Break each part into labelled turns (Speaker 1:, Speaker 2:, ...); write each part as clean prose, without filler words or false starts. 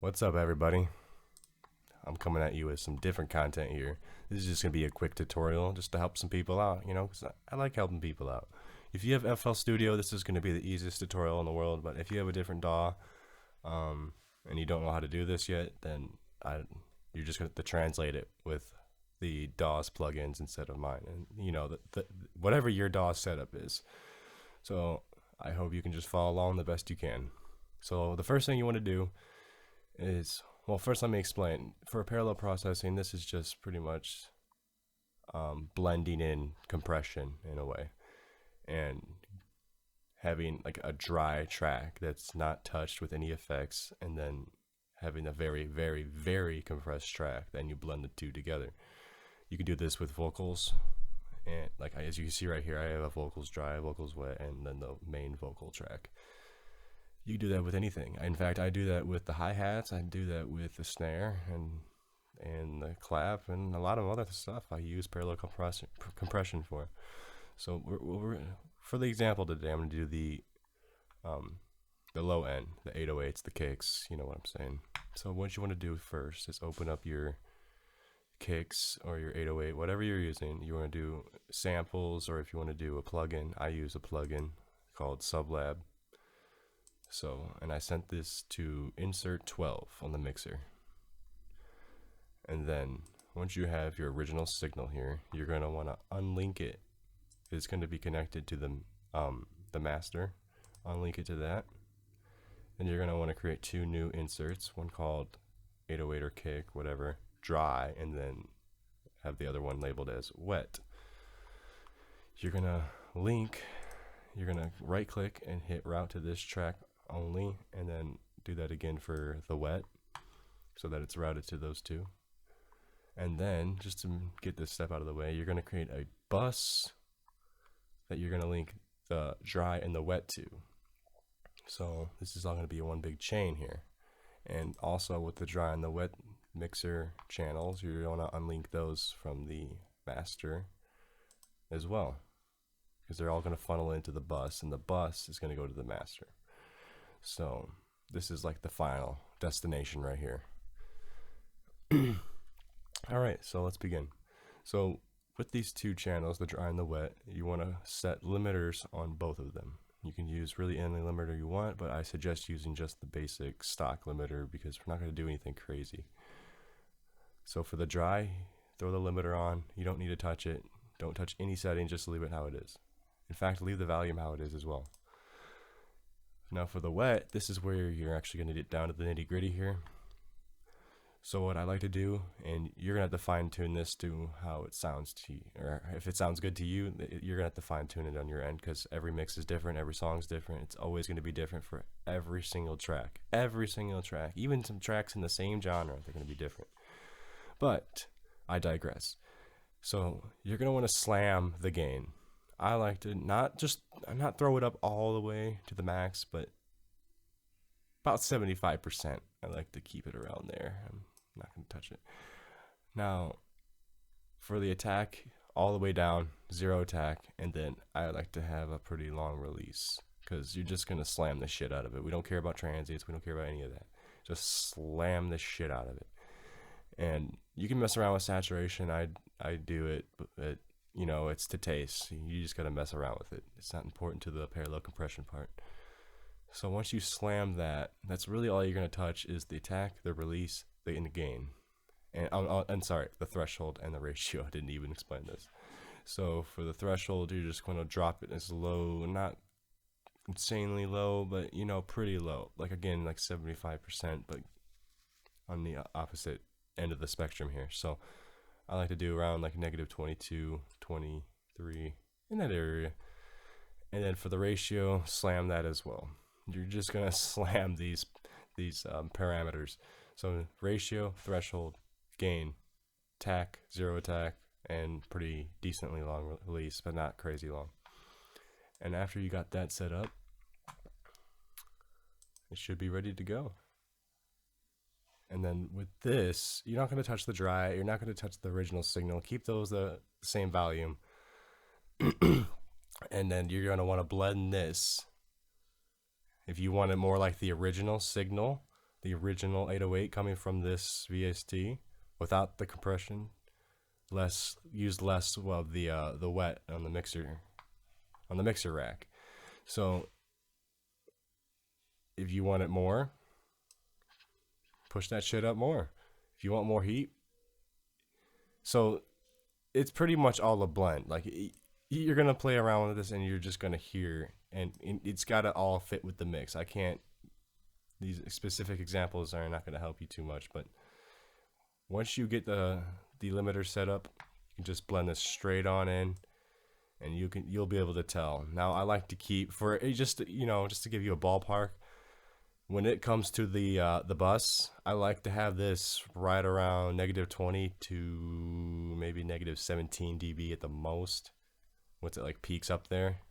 Speaker 1: What's up, everybody? I'm coming at you with some different content here. This is just going to be a quick tutorial just to help some people out, because I like helping people out. If you have FL Studio, this is going to be the easiest tutorial in the world, but if you have a different DAW and you don't know how to do this yet, then you're just going to have to translate it with the DAW's plugins instead of mine, and whatever your DAW setup is. So I hope you can just follow along the best you can. So the first thing you want to do is, well, first let me explain. For parallel processing, this is just pretty much blending in compression in a way and having like a dry track that's not touched with any effects, and then having a very, very, very compressed track. Then you blend the two together. You can do this with vocals, and like as you can see right here, I have a vocals dry, vocals wet, and then the main vocal track. You do that with anything. In fact, I do that with the hi-hats. I do that with the snare and the clap and a lot of other stuff I use parallel compression for. So for the example today, I'm going to do the low end, the 808s, the kicks. You know what I'm saying. So what you want to do first is open up your kicks or your 808, whatever you're using. You want to do samples, or if you want to do a plugin, I use a plugin called Sublab. So, and I sent this to insert 12 on the mixer. And then once you have your original signal here, you're going to want to unlink it. It's going to be connected to the master. Unlink it to that. And you're going to want to create two new inserts, one called 808 or kick, whatever, dry, and then have the other one labeled as wet. You're going to link, you're going to right click and hit route to this track only, and then do that again for the wet so that it's routed to those two. And then, just to get this step out of the way, you're going to create a bus that you're going to link the dry and the wet to. So this is all going to be one big chain here. And also with the dry and the wet mixer channels, you're going to unlink those from the master as well, because they're all going to funnel into the bus, and the bus is going to go to the master. So this is like the final destination right here. All right, so let's begin. So with these two channels, the dry and the wet, you want to set limiters on both of them. You can use really any limiter you want, but I suggest using just the basic stock limiter because we're not going to do anything crazy. So for the dry, throw the limiter on. You don't need to touch it. Don't touch any setting, just leave it how it is. In fact, leave the volume how it is as well. Now for the wet, this is where you're actually going to get down to the nitty gritty here. So what I like to do, and you're going to have to fine tune this to how it sounds to you, or if it sounds good to you, you're going to have to fine tune it on your end, because every mix is different, every song's different. It's always going to be different for every single track. Every single track, even some tracks in the same genre, they're going to be different. But I digress. So you're going to want to slam the gain. I like to not throw it up all the way to the max, but about 75%. I like to keep it around there. I'm not going to touch it. Now, for the attack, all the way down, 0 attack, and then I like to have a pretty long release, because you're just going to slam the shit out of it. We don't care about transients. We don't care about any of that. Just slam the shit out of it. And you can mess around with saturation. I do it, but it's to taste. You just got to mess around with it. It's not important to the parallel compression part. So once you slam that, that's really all you're going to touch is the attack, the release, and the gain. And sorry, the threshold and the ratio. I didn't even explain this. So for the threshold, you're just going to drop it as low, not insanely low, but pretty low. Like again, like 75%, but on the opposite end of the spectrum here. So I like to do around like negative 22, 23 in that area. And then for the ratio, slam that as well. You're just going to slam these parameters. So ratio, threshold, gain, attack, 0 attack, and pretty decently long release, but not crazy long. And after you got that set up, it should be ready to go. And then with this, you're not going to touch the dry. You're not going to touch the original signal. Keep those the same volume. And then you're going to want to blend this. If you want it more like the original signal, the original 808 coming from this VST without the compression. Used less of the wet on the mixer rack. So if you want it more, push that shit up more. If you want more heat, so it's pretty much all a blend. Like you're gonna play around with this, and you're just gonna hear, and it's gotta all fit with the mix. I can't. These specific examples are not gonna help you too much, but once you get the limiter set up, you can just blend this straight on in, and you'll be able to tell. Now I like to keep for just to give you a ballpark. When it comes to the bus, I like to have this right around -20 to maybe -17 dB at the most. What's it like peaks up there?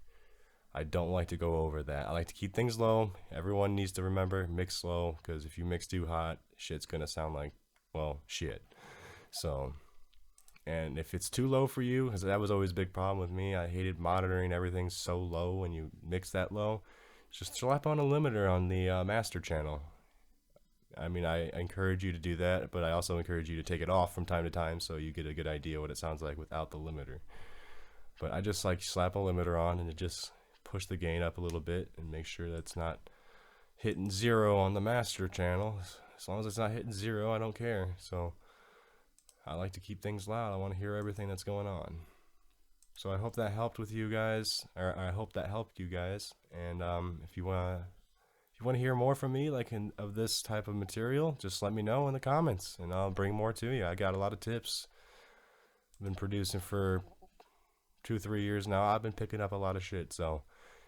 Speaker 1: I don't like to go over that. I like to keep things low. Everyone needs to remember mix slow, because if you mix too hot, shit's gonna sound like, well, shit. So, and if it's too low for you, because that was always a big problem with me, I hated monitoring everything so low when you mix that low. Just slap on a limiter on the master channel. I mean, I encourage you to do that, but I also encourage you to take it off from time to time so you get a good idea what it sounds like without the limiter. But I just like slap a limiter on and just push the gain up a little bit and make sure that's not hitting 0 on the master channel. As long as it's not hitting 0, I don't care. So I like to keep things loud. I want to hear everything that's going on. So I hope that helped with you guys, or I hope that helped you guys. And if you want to hear more from me, like of this type of material, just let me know in the comments, and I'll bring more to you. I got a lot of tips. I've been producing for 2-3 years now. I've been picking up a lot of shit. So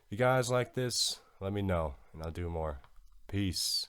Speaker 1: if you guys like this, let me know, and I'll do more. Peace.